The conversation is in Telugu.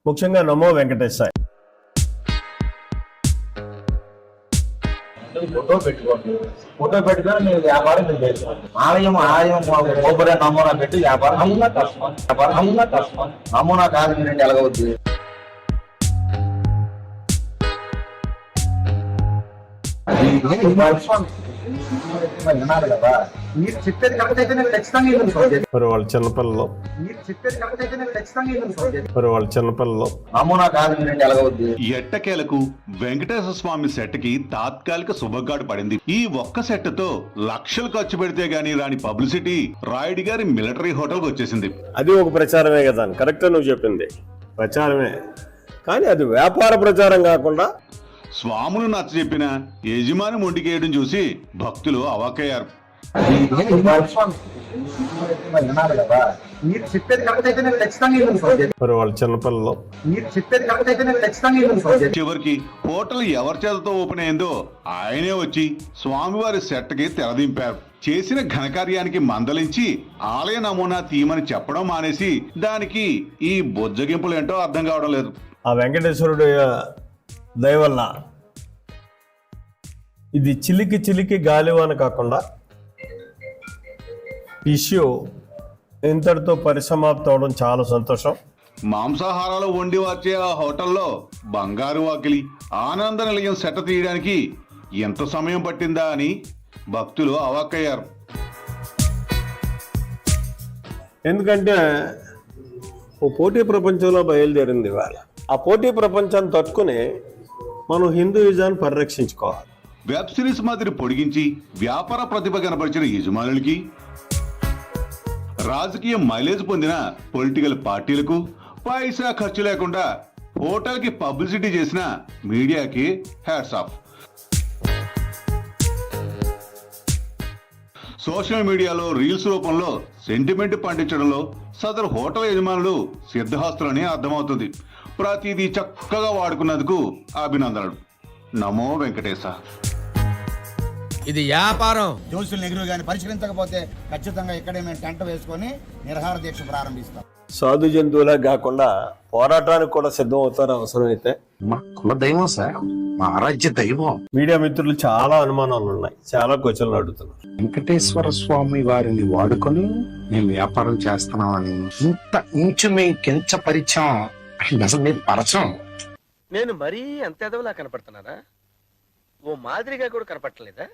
ముఖ్యంగా నమో వెంకటేశాయ. ఫోటో పెట్టుకొని మీరు వ్యాపారం మీరు చేసుకోండి. ఆలయం కొబ్బరి నమూనా పెట్టి వ్యాపారం నమూనా కాదు మీరు ఎలాగవద్దు. వినాలి కదా, మీరు చెప్పేది కరెక్ట్ అయితే నేను ఖచ్చితంగా మరి వాళ్ళ చిన్నపిల్లలు నమూనా కాదు మీరు ఎలాగవద్దు. ఎట్టకేలకు వెంకటేశ్వర స్వామి సెట్ కి తాత్కాలిక శుభగాడు పడింది. ఈ ఒక్క సెట్ తో లక్షలు ఖర్చు పెడితే గానీ రాని పబ్లిసిటీ రాయుడి గారి మిలిటరీ హోటల్ కి వచ్చేసింది. అది ఒక ప్రచారమే కదా, కరెక్ట్ నువ్వు చెప్పింది, ప్రచారమే. కానీ అది వ్యాపార ప్రచారం కాకుండా స్వాములు నచ్చ చెప్పిన యజమాని మొండికేయడం చూసి భక్తులు అవాక్కయ్యారు. వినాలి కదా, మీరు చెప్పేది కరెక్ట్ అయితే నేను ఖచ్చితంగా మరి వాళ్ళ చిన్నపిల్లలు చివరికి హోటల్ ఎవరి చేతతో ఓపెన్ అయిందో ఆయనే వచ్చి స్వామివారి సెట్ కి తెరదింపారు. చేసిన ఘనకార్యానికి మందలించి ఆలయ నమూనా తీయమని చెప్పడం మానేసి దానికి ఈ బొజ్జగింపులు ఏంటో అర్థం కావడం లేదు. ఆ వెంకటేశ్వరుడు దయ వల్ల ఇది చిలికి గాలివాన కాకుండా ఇష్యూ ఇంతటితో పరిసమాప్తం అవడం చాలా సంతోషం. మాంసాహారాలు వండి వచ్చే ఆ హోటల్లో బంగారు వాకిలి ఆనంద నిలయం సెట తీయడానికి ఎంత సమయం పట్టిందా అని భక్తులు అవాక్కయ్యారు. ఎందుకంటే ఓ పోటీ ప్రపంచంలో బయలుదేరింది ఇవాళ. ఆ పోటీ ప్రపంచాన్ని తట్టుకుని మనం హిందూయిజాన్ని పరిరక్షించుకోవాలి. వెబ్ సిరీస్ మాదిరి పొడిగించి వ్యాపార ప్రతిభ కనపరిచిన యజమానులకి, రాజకీయ మైలేజ్ పొందిన పొలిటికల్ పార్టీలకు, పైసా ఖర్చు లేకుండా హోటల్కి పబ్లిసిటీ చేసిన మీడియాకి హ్యాట్స్ ఆఫ్. సోషల్ మీడియాలో రీల్స్ రూపంలో సెంటిమెంట్ పండించడంలో సదరు హోటల్ యజమానులు సిద్ధహస్తులని అర్థమవుతుంది. ప్రతిదీ చక్కగా వాడుకున్నందుకు అభినందనలు. నమో వెంకటేశ. ఇది వ్యాపారం. జోసులు నెగిరి కానీ పరిష్కరించకపోతే ఖచ్చితంగా ఇక్కడే మేము టెంట్ వేసుకొని నిరహార దీక్ష ప్రారంభిస్తాం. సాధు జంతువులా కాకుండా పోరాటానికి కూడా సిద్ధం అవుతారు అవసరమైతే. మా కుల దైవం సార్, మా ఆరాధ్య దైవం. మీడియా మిత్రులు చాలా అనుమానాలు ఉన్నాయి, చాలా క్వశ్చన్లు అడుగుతున్నారు. వెంకటేశ్వర స్వామి వారిని వాడుకొని మేము వ్యాపారం చేస్తున్నామని ఇంత ఇంచు మేము కించపరిచాం. అసలు మేము పరచం. నేను మరీ అంత ఎదవలా కనపడుతున్నానా? ఓ మాదిరిగా కూడా కనపడలేదా?